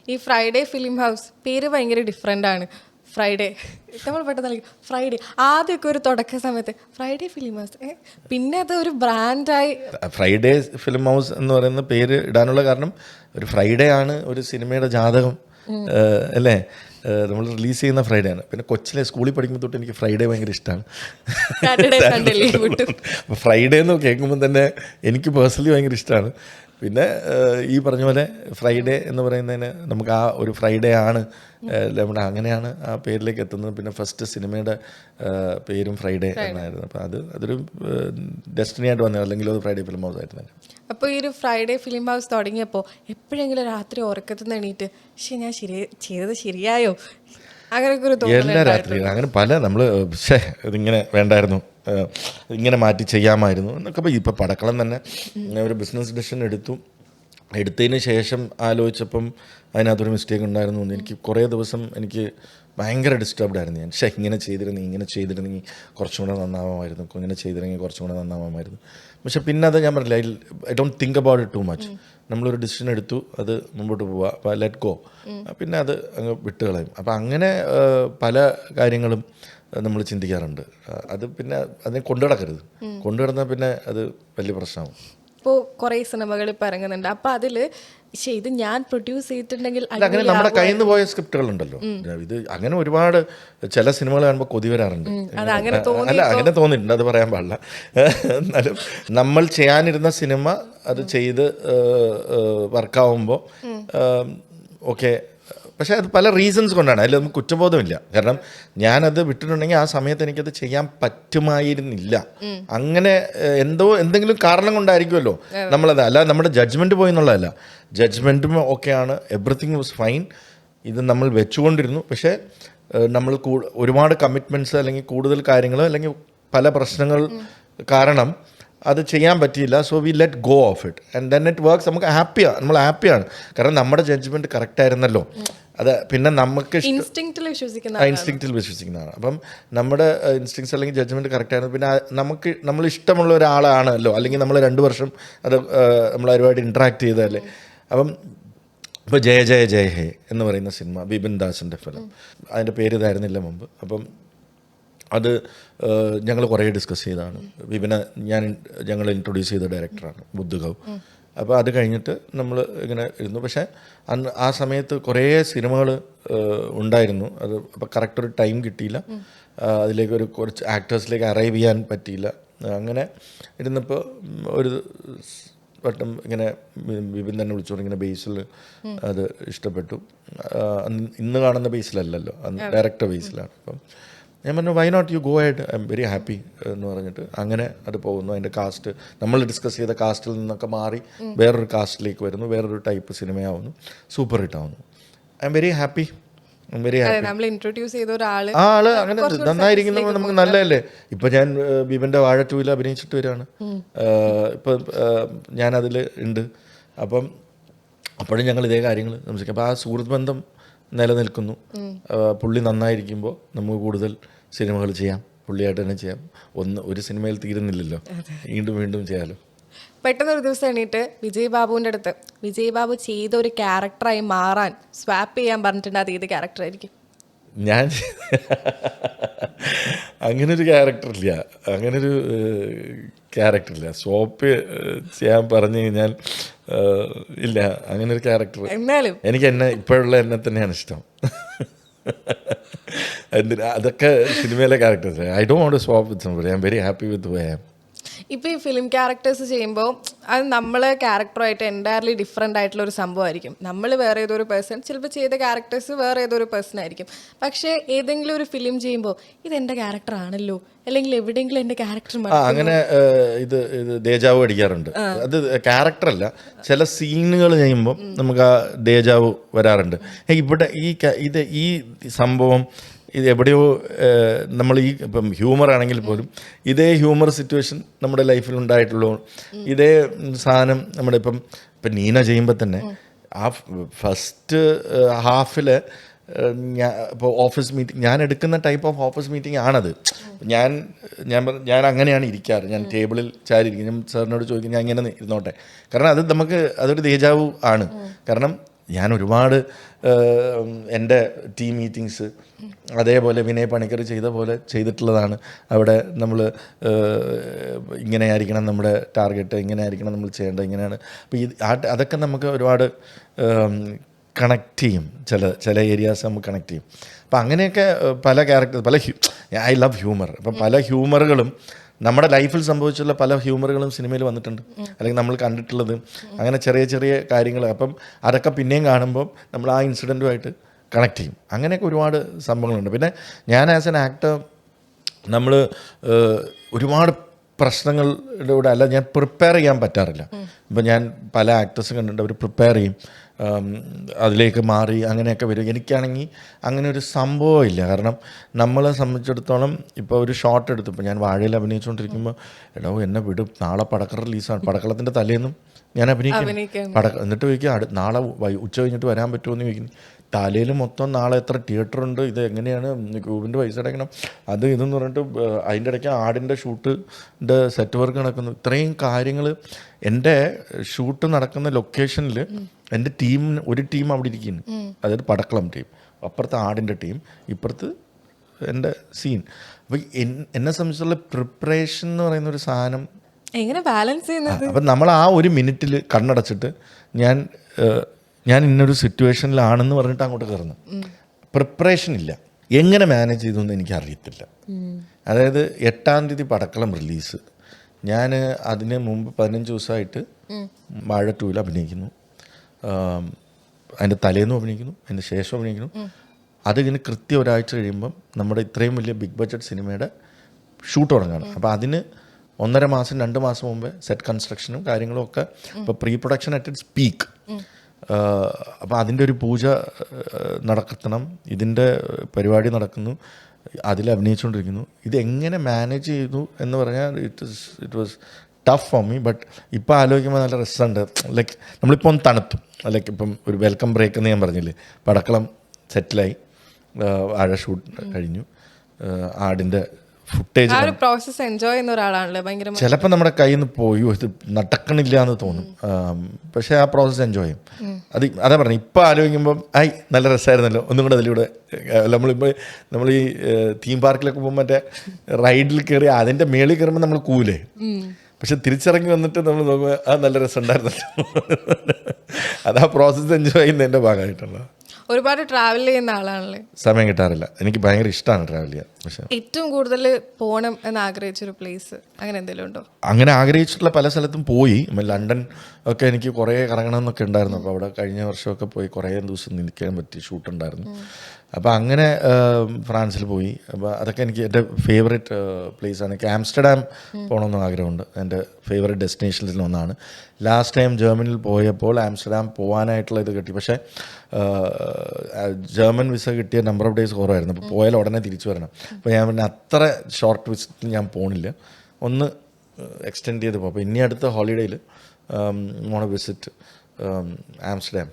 ഈ Friday film house പേര് ഭയങ്കര ഡിഫറെൻ്റ് ആണ്. ഫ്രൈഡേ നമ്മൾ പെട്ടെന്ന് ഫ്രൈഡേ ആദ്യമൊക്കെ ഒരു തുടക്ക സമയത്ത് ഫ്രൈഡേ ഫിലിം ഹൗസ്, പിന്നെ അത് ഒരു ബ്രാൻഡായി. ഫ്രൈഡേ ഫിലിം ഹൗസ് എന്ന് പറയുന്ന പേര് ഇടാനുള്ള കാരണം ഒരു ഫ്രൈഡേ ആണ് ഒരു സിനിമയുടെ ജാതകം അല്ലേ. നമ്മൾ റിലീസ് ചെയ്യുന്ന ഫ്രൈഡേ ആണ്. പിന്നെ കൊച്ചിലെ സ്കൂളിൽ പഠിക്കുമ്പോൾ തൊട്ട് എനിക്ക് ഫ്രൈഡേ ഭയങ്കര ഇഷ്ടമാണ്. അപ്പോൾ ഫ്രൈഡേ എന്ന് കേൾക്കുമ്പോൾ തന്നെ എനിക്ക് പേഴ്സണലി ഭയങ്കര ഇഷ്ടമാണ്. പിന്നെ ഈ പറഞ്ഞ പോലെ ഫ്രൈഡേ എന്ന് പറയുന്നതിന് നമുക്ക് ആ ഒരു ഫ്രൈഡേ ആണ് നമ്മുടെ അങ്ങനെയാണ് ആ പേരിലേക്ക് എത്തുന്നത്. പിന്നെ ഫസ്റ്റ് സിനിമയുടെ പേരും ഫ്രൈഡേ എന്നായിരുന്നു. അപ്പോൾ അതൊരു ഡെസ്റ്റിനി ആയിട്ട് വന്നത്, അല്ലെങ്കിൽ അത് ഫ്രൈഡേ ഫിലിം ഹൗസ് ആയിരുന്നു. അപ്പോൾ ഈ ഒരു ഫ്രൈഡേ ഫിലിം ഹൗസ് തുടങ്ങിയപ്പോൾ എപ്പോഴെങ്കിലും രാത്രി ഉറക്കത്തിൽ നിന്ന് എണീറ്റ് പക്ഷേ ഞാൻ ചെയ്തത് ശരിയായോ അങ്ങനെയൊക്കെ ഒരു എല്ലാ രാത്രിയും അങ്ങനെ പല നമ്മൾ ഇതിങ്ങനെ വേണ്ടായിരുന്നു, ഇങ്ങനെ മാറ്റി ചെയ്യാമായിരുന്നു എന്നൊക്കെ. ഇപ്പോൾ പടക്കളം തന്നെ ഒരു ബിസിനസ് ഡിസിഷൻ എടുത്തതിന് ശേഷം ആലോചിച്ചപ്പം അതിനകത്തൊരു മിസ്റ്റേക്ക് ഉണ്ടായിരുന്നു. എനിക്ക് കുറേ ദിവസം എനിക്ക് ഭയങ്കര ഡിസ്റ്റർബ്ഡ് ആയിരുന്നു. ഞാൻ ഇങ്ങനെ ചെയ്തിരുന്നെങ്കിൽ കുറച്ചും കൂടെ നന്നാവാമായിരുന്നു, ഇങ്ങനെ ചെയ്തിരുന്നെങ്കിൽ കുറച്ചും കൂടെ നന്നാവാമായിരുന്നു. പക്ഷെ പിന്നെ അത് ഞാൻ പറഞ്ഞില്ല, I don't think about it too much. നമ്മളൊരു ഡിസിഷൻ എടുത്തു, അത് മുമ്പോട്ട് പോവുക, അപ്പോൾ ലെറ്റ് ഗോ, പിന്നെ അത് അങ്ങ് വിട്ടുകളയും. അപ്പോൾ അങ്ങനെ പല കാര്യങ്ങളും നമ്മൾ ചിന്തിക്കാറുണ്ട്. അത് പിന്നെ അതിനെ കൊണ്ടുനടന്നാൽ പിന്നെ അത് വലിയ പ്രശ്നമാകും. ഇപ്പോൾ കുറേ സിനിമകൾ ഇപ്പോൾ ഇറങ്ങുന്നുണ്ട്. അപ്പോൾ അതിൽ ഇത് ഞാൻ പ്രൊഡ്യൂസ് ചെയ്തിട്ടുണ്ടെങ്കിൽ അങ്ങനെ നമ്മുടെ കയ്യിൽ നിന്ന് പോയ സ്ക്രിപ്റ്റുകളുണ്ടല്ലോ. ഇത് അങ്ങനെ ഒരുപാട് ചില സിനിമകൾ കാണുമ്പോൾ കൊതി വരാറുണ്ട്. അല്ല, അങ്ങനെ തോന്നിയിട്ടുണ്ട്, അത് പറയാൻ പാടില്ല. എന്നാലും നമ്മൾ ചെയ്യാനിരുന്ന സിനിമ അത് ചെയ്ത് വർക്കാവുമ്പോൾ ഓക്കെ. പക്ഷേ അത് പല റീസൺസ് കൊണ്ടാണ്, അതിൽ നമുക്ക് കുറ്റബോധമില്ല. കാരണം ഞാനത് വിട്ടിട്ടുണ്ടെങ്കിൽ ആ സമയത്ത് എനിക്കത് ചെയ്യാൻ പറ്റുമായിരുന്നില്ല. അങ്ങനെ എന്തെങ്കിലും കാരണം കൊണ്ടായിരിക്കുമല്ലോ നമ്മളത്. അല്ല നമ്മുടെ ജഡ്ജ്മെൻറ്റ് പോയി എന്നുള്ളതല്ല, ജഡ്ജ്മെൻറ്റും ഓക്കെയാണ്, എവറിത്തിങ് വാസ് ഫൈൻ. ഇത് നമ്മൾ വെച്ചുകൊണ്ടിരുന്നു. പക്ഷേ നമ്മൾ ഒരുപാട് കമ്മിറ്റ്മെൻറ്റ്സ് അല്ലെങ്കിൽ കൂടുതൽ കാര്യങ്ങൾ അല്ലെങ്കിൽ പല പ്രശ്നങ്ങൾ കാരണം അത് ചെയ്യാൻ പറ്റിയില്ല. So we let go of it and then it works. നമ്മൾ ഹാപ്പിയാണ്. കാരണം നമ്മുടെ ജഡ്ജ്മെൻറ്റ് കറക്റ്റ് ആയിരുന്നല്ലോ. അത് പിന്നെ നമുക്ക് ഇൻസ്റ്റിങ്ക്റ്റിൽ വിശ്വസിക്കുന്നതാണ്. അപ്പം നമ്മുടെ ഇൻസ്റ്റിങ്സ് അല്ലെങ്കിൽ ജഡ്ജ്മെൻറ്റ് കറക്റ്റ് ആയിരുന്നു. പിന്നെ നമ്മൾ ഇഷ്ടമുള്ള ഒരാളാണല്ലോ, അല്ലെങ്കിൽ നമ്മൾ 2 വർഷം അത് നമ്മൾ ഒരുപാട് ഇൻട്രാക്ട് ചെയ്തതല്ലേ. അപ്പം ഇപ്പോൾ ജയ ജയ ജയ ഹേ എന്ന് പറയുന്ന സിനിമ, ബിപിൻ ദാസിൻ്റെ ഫിലിം, അതിൻ്റെ പേര് ഇതായിരുന്നില്ല മുമ്പ്. അപ്പം അത് ഞങ്ങൾ കുറേ ഡിസ്കസ് ചെയ്തതാണ്. വിപിനെ ഞങ്ങൾ ഇൻട്രൊഡ്യൂസ് ചെയ്ത ഡയറക്ടറാണ് ബുദ്ധുഗവ്. അപ്പോൾ അത് കഴിഞ്ഞിട്ട് നമ്മൾ ഇങ്ങനെ ഇരുന്നു. പക്ഷേ ആ സമയത്ത് കുറേ സിനിമകൾ ഉണ്ടായിരുന്നു. അത് അപ്പോൾ കറക്റ്റ് ഒരു ടൈം കിട്ടിയില്ല, അതിലേക്ക് കുറച്ച് ആക്ടേഴ്സിലേക്ക് അറൈവ് ചെയ്യാൻ പറ്റിയില്ല. അങ്ങനെ ഇരുന്നപ്പോൾ ഒരു വട്ടം ഇങ്ങനെ വിപിൻ തന്നെ വിളിച്ചോണ്ട് ഇങ്ങനെ ബേസിൽ അത് ഇഷ്ടപ്പെട്ടു. ഇന്ന് കാണുന്ന ബേസിലല്ലല്ലോ, ഡയറക്ടർ ബേസിലാണ്. അപ്പം ഞാൻ പറഞ്ഞു why not you go head, I am very happy എന്ന് പറഞ്ഞിട്ട് അങ്ങനെ അത് പോകുന്നു. അതിൻ്റെ കാസ്റ്റ് നമ്മൾ ഡിസ്കസ് ചെയ്ത കാസ്റ്റിൽ നിന്നൊക്കെ മാറി വേറൊരു കാസ്റ്റിലേക്ക് വരുന്നു, വേറൊരു ടൈപ്പ് സിനിമയാവുന്നു, സൂപ്പർ ഹിറ്റ് ആവുന്നു. I am very happy. ആള് അങ്ങനെ നന്നായിരിക്കുന്ന നമുക്ക് നല്ലതല്ലേ. ഇപ്പം ഞാൻ ബിബിൻ്റെ വാഴ 2 അഭിനയിച്ചിട്ട് വരികയാണ്. ഇപ്പം ഞാനതിൽ ഉണ്ട്. അപ്പം അപ്പോഴും ഞങ്ങൾ ഇതേ കാര്യങ്ങൾ സംസാരിക്കും. അപ്പോൾ ആ സുഹൃത്ത് ബന്ധം നിലനിൽക്കുന്നു. പുള്ളി നന്നായിരിക്കുമ്പോൾ നമുക്ക് കൂടുതൽ സിനിമകൾ ചെയ്യാം, പുള്ളിയായിട്ട് തന്നെ ചെയ്യാം. ഒരു സിനിമയിൽ തീരുന്നില്ലല്ലോ, വീണ്ടും ചെയ്യാമല്ലോ. പെട്ടെന്നൊരു ദിവസം എണീറ്റ് വിജയ് ബാബുവിൻ്റെ അടുത്ത് വിജയ് ബാബു ചെയ്ത ഒരു ക്യാരക്ടറായി മാറാൻ സ്വാപ്പ് ചെയ്യാൻ പറഞ്ഞിട്ടുണ്ട്, അത് ഏത് ക്യാരക്ടറായിരിക്കും? ഞാൻ അങ്ങനൊരു ക്യാരക്ടറില്ല, സ്വാപ്പ് ചെയ്യാൻ പറഞ്ഞു കഴിഞ്ഞാൽ ഇല്ല, അങ്ങനൊരു ക്യാരക്ടർ. എന്നാലും എനിക്ക് ഇപ്പോഴുള്ള എന്നെ തന്നെയാണ് ഇഷ്ടം. അതൊക്കെ സിനിമയിലെ characters. I don't want to swap with somebody. I am very happy with who I am. ഇപ്പോൾ ഈ ഫിലിം ക്യാരക്ടേഴ്സ് ചെയ്യുമ്പോൾ അത് നമ്മൾ ക്യാരക്ടറുമായിട്ട് എൻറ്റയർലി ഡിഫറെൻ്റ് ആയിട്ടുള്ള ഒരു സംഭവമായിരിക്കും. നമ്മൾ വേറെ ഏതൊരു പേഴ്സൺ, ചിലപ്പോൾ ചെയ്ത ക്യാരക്ടേഴ്സ് വേറെ ഏതൊരു പേഴ്സൺ ആയിരിക്കും. പക്ഷേ ഏതെങ്കിലും ഒരു ഫിലിം ചെയ്യുമ്പോൾ ഇതെൻ്റെ ക്യാരക്ടർ ആണല്ലോ, അല്ലെങ്കിൽ എവിടെയെങ്കിലും എൻ്റെ ക്യാരക്ടർ അങ്ങനെ ഇത് ദേജാവ് അടിക്കാറുണ്ട്. അത് ക്യാരക്ടറല്ല, ചില സീനുകൾ ചെയ്യുമ്പോൾ നമുക്ക് ആ ദേജാവ് വരാറുണ്ട്. ഇവിടെ ഈ സംഭവം ഇത് എവിടെയോ നമ്മൾ ഇപ്പം ഹ്യൂമർ ആണെങ്കിൽ പോലും ഇതേ ഹ്യൂമർ സിറ്റുവേഷൻ നമ്മുടെ ലൈഫിൽ ഉണ്ടായിട്ടുള്ളൂ. ഇതേ സാധനം നമ്മുടെ ഇപ്പം നീന ചെയ്യുമ്പോൾ തന്നെ ആ ഫസ്റ്റ് ഹാഫിൽ ഇപ്പോൾ ഓഫീസ് മീറ്റിംഗ്, ഞാൻ എടുക്കുന്ന ടൈപ്പ് ഓഫ് ഓഫീസ് മീറ്റിംഗ് ആണത്. ഞാൻ അങ്ങനെയാണ് ഇരിക്കാറ്. ഞാൻ ടേബിളിൽ ചാരിയിരിക്കും. ഞാൻ സാറിനോട് ചോദിക്കും ഞാൻ ഇങ്ങനെ ഇരുന്നോട്ടെ. കാരണം അത് അതൊരു ദേജാവു ആണ്. കാരണം ഞാൻ ഒരുപാട് എൻ്റെ ടീം മീറ്റിങ്സ് അതേപോലെ വിനയ് പണിക്കർ ചെയ്ത പോലെ ചെയ്തിട്ടുള്ളതാണ്. അവിടെ നമ്മൾ ഇങ്ങനെയായിരിക്കണം നമ്മുടെ ടാർഗറ്റ്, ഇങ്ങനെയായിരിക്കണം നമ്മൾ ചെയ്യേണ്ടത്, ഇങ്ങനെയാണ്. അപ്പോൾ അതൊക്കെ നമുക്ക് ഒരുപാട് കണക്ട് ചെയ്യും. ചില ഏരിയാസ് നമുക്ക് കണക്ട് ചെയ്യും. അപ്പം അങ്ങനെയൊക്കെ പല ക്യാരക്ടേഴ്സ് ഐ ലവ് ഹ്യൂമർ. അപ്പം പല ഹ്യൂമറുകളും നമ്മുടെ ലൈഫിൽ സംഭവിച്ചുള്ള പല ഹ്യൂമറുകളും സിനിമയിൽ വന്നിട്ടുണ്ട്, അല്ലെങ്കിൽ നമ്മൾ കണ്ടിട്ടുള്ളത്. അങ്ങനെ ചെറിയ ചെറിയ കാര്യങ്ങൾ. അപ്പം അതൊക്കെ പിന്നെയും കാണുമ്പോൾ നമ്മൾ ആ ഇൻസിഡൻറ്റുമായിട്ട് കണക്ട് ചെയ്യും. അങ്ങനെയൊക്കെ ഒരുപാട് സംഭവങ്ങളുണ്ട്. പിന്നെ ഞാൻ ആസ് എൻ ആക്ടർ നമ്മൾ ഒരുപാട് പ്രശ്നങ്ങളുടെ കൂടെ അല്ല ഞാൻ പ്രിപ്പയർ ചെയ്യാൻ പറ്റാറില്ല. ഇപ്പം ഞാൻ പല ആക്ടേഴ്സും കണ്ടിട്ടുണ്ട്, അവർ പ്രിപ്പയർ ചെയ്യും, അതിലേക്ക് മാറി അങ്ങനെയൊക്കെ വരും. എനിക്കാണെങ്കിൽ അങ്ങനെ ഒരു സംഭവമില്ല. കാരണം നമ്മളെ സംബന്ധിച്ചിടത്തോളം ഇപ്പോൾ ഒരു ഷോട്ട് എടുത്തു, ഇപ്പോൾ ഞാൻ വാഴയിൽ അഭിനയിച്ചുകൊണ്ടിരിക്കുമ്പോൾ എടോ എന്നെ വിടും, നാളെ പടക്ക റിലീസാണ്, പടക്കളത്തിൻ്റെ തലേന്നും ഞാൻ അഭിനയിക്കും. എന്നിട്ട് ചോദിക്കും നാളെ ഉച്ച കഴിഞ്ഞിട്ട് വരാൻ പറ്റുമോ എന്ന് ചോദിക്കുന്നു. തലയിൽ മൊത്തം നാളെ എത്ര തിയേറ്ററുണ്ട്, ഇത് എങ്ങനെയാണ് ക്യൂബിൻ്റെ പൈസ അടയ്ക്കണം, അത് ഇതെന്ന് പറഞ്ഞിട്ട് അതിൻ്റെ ഇടയ്ക്ക് ആടിൻ്റെ ഷൂട്ടിൻ്റെ സെറ്റ് വർക്ക് നടക്കുന്നു. ഇത്രയും കാര്യങ്ങൾ. എൻ്റെ ഷൂട്ട് നടക്കുന്ന ലൊക്കേഷനിൽ എൻ്റെ ഒരു ടീം അവിടെ ഇരിക്കുന്നു, അതായത് പടക്കളം ടീം, അപ്പുറത്ത് ആടിൻ്റെ ടീം, ഇപ്പുറത്ത് എൻ്റെ സീൻ. അപ്പോൾ എന്നെ സംബന്ധിച്ചുള്ള പ്രിപ്പറേഷൻ എന്ന് പറയുന്ന ഒരു സാധനം എങ്ങനെ ബാലൻസ് ചെയ്യുന്നത്? അപ്പം നമ്മൾ ആ ഒരു മിനിറ്റിൽ കണ്ണടച്ചിട്ട് ഞാൻ ഇന്നൊരു സിറ്റുവേഷനിലാണെന്ന് പറഞ്ഞിട്ട് അങ്ങോട്ട് കയറുന്നു. പ്രിപ്പറേഷൻ ഇല്ല. എങ്ങനെ മാനേജ് ചെയ്തു എന്ന് എനിക്കറിയത്തില്ല. അതായത് 8-ാം തീയതി പടക്കളം റിലീസ്. ഞാൻ അതിന് മുമ്പ് 15 ദിവസമായിട്ട് വാഴ 2-ൽ അഭിനയിക്കുന്നു. അതിൻ്റെ തലേന്നും അഭിനയിക്കുന്നു, അതിൻ്റെ ശേഷം അഭിനയിക്കുന്നു. അതിന് കൃത്യം ഒരാഴ്ച കഴിയുമ്പം നമ്മുടെ ഇത്രയും വലിയ ബിഗ് ബഡ്ജറ്റ് സിനിമയുടെ ഷൂട്ട് തുടങ്ങുകയാണ്. അപ്പോൾ അതിന് 1.5 മാസം 2 മാസം മുമ്പേ സെറ്റ് കൺസ്ട്രക്ഷനും കാര്യങ്ങളും ഒക്കെ. ഇപ്പോൾ pre production at its peak. അപ്പോൾ അതിൻ്റെ ഒരു പൂജ നടത്തണം, ഇതിൻ്റെ പരിപാടി നടക്കുന്നു, അതിൽ അഭിനയിച്ചുകൊണ്ടിരിക്കുന്നു. ഇതെങ്ങനെ മാനേജ് ചെയ്തു എന്ന് പറഞ്ഞാൽ it was tough for me. But ഇപ്പോൾ ആലോചിക്കുമ്പോൾ നല്ല രസമുണ്ട്. ലൈക്ക് നമ്മളിപ്പോൾ ഒന്ന് തണുത്തു. ലൈക്ക് ഇപ്പം ഒരു വെൽക്കം ബ്രേക്ക് എന്ന് ഞാൻ പറഞ്ഞില്ലേ, പടക്കളം സെറ്റിലായി, വാഴ ഷൂട്ട് കഴിഞ്ഞു, ആടിൻ്റെ ഫുട്ടേജ്. പ്രോസസ് എൻജോയ് ചെയ്യുന്ന ഒരാളാണല്ലേ ഭയങ്കര. ചിലപ്പോൾ നമ്മുടെ കയ്യിൽ നിന്ന് പോയോ ഇത് നടക്കണില്ല എന്ന് തോന്നും, പക്ഷേ ആ പ്രോസസ്സ് എൻജോയ് ചെയ്യും. അതാ പറഞ്ഞു. ഇപ്പോൾ ആലോചിക്കുമ്പം നല്ല രസമായിരുന്നല്ലോ, ഒന്നും കൂടെ അതിലൂടെ. നമ്മൾ ഈ തീം പാർക്കിലൊക്കെ പോകുമ്പോൾ മറ്റേ റൈഡിൽ കയറി അതിൻ്റെ മേളിൽ കയറുമ്പോൾ നമ്മൾ കൂലേ, പക്ഷെ തിരിച്ചിറങ്ങി വന്നിട്ട് നമ്മൾ നോക്കുമ്പോൾ നല്ല രസം ഉണ്ടായിരുന്നല്ലോ. അതാ പ്രോസസ്സ് എൻജോയ് ചെയ്യുന്നതിൻ്റെ ഭാഗമായിട്ടുള്ള. ഒരുപാട് ട്രാവൽ ചെയ്യുന്ന ആളാണല്ലേ? സമയം കിട്ടാറില്ല. എനിക്ക് ഭയങ്കര ഇഷ്ടമാണ് ട്രാവൽ ചെയ്യാൻ. പക്ഷേ ഏറ്റവും കൂടുതൽ പോകണം എന്ന് ആഗ്രഹിച്ചൊരു പ്ലേസ് അങ്ങനെ എന്തെങ്കിലും ഉണ്ടോ? അങ്ങനെ ആഗ്രഹിച്ചിട്ടുള്ള പല സ്ഥലത്തും പോയി. ലണ്ടൻ ഒക്കെ എനിക്ക് കുറേ കറങ്ങണം എന്നൊക്കെ ഉണ്ടായിരുന്നു. അപ്പോൾ അവിടെ കഴിഞ്ഞ വർഷമൊക്കെ പോയി കുറേ ദിവസം നിൽക്കാൻ പറ്റി, ഷൂട്ടുണ്ടായിരുന്നു. അപ്പോൾ അങ്ങനെ ഫ്രാൻസിൽ പോയി. അപ്പോൾ അതൊക്കെ എനിക്ക് എൻ്റെ ഫേവറേറ്റ് പ്ലേസാണ്. എനിക്ക് ആംസ്റ്റർഡാം പോകണമെന്ന് ആഗ്രഹമുണ്ട്. എൻ്റെ ഫേവറേറ്റ് ഡെസ്റ്റിനേഷൻസിൽ ഒന്നാണ്. ലാസ്റ്റ് ടൈം ജർമ്മനിയിൽ പോയപ്പോൾ ആംസ്റ്റർഡാം പോകാനായിട്ടുള്ള ഇത് കിട്ടി. പക്ഷേ ജർമ്മൻ വിസ കിട്ടിയ നമ്പർ ഓഫ് ഡേയ്സ് കുറവായിരുന്നു. അപ്പോൾ പോയാൽ ഉടനെ തിരിച്ചു വരണം. അപ്പോൾ ഞാൻ പിന്നെ അത്ര ഷോർട്ട് വിസിറ്റിൽ ഞാൻ പോകണില്ല, ഒന്ന് എക്സ്റ്റെൻഡ് ചെയ്ത് പോകും. അപ്പോൾ ഇനി അടുത്ത ഹോളിഡേയിൽ വിസിറ്റ് ആംസ്റ്റർഡാം.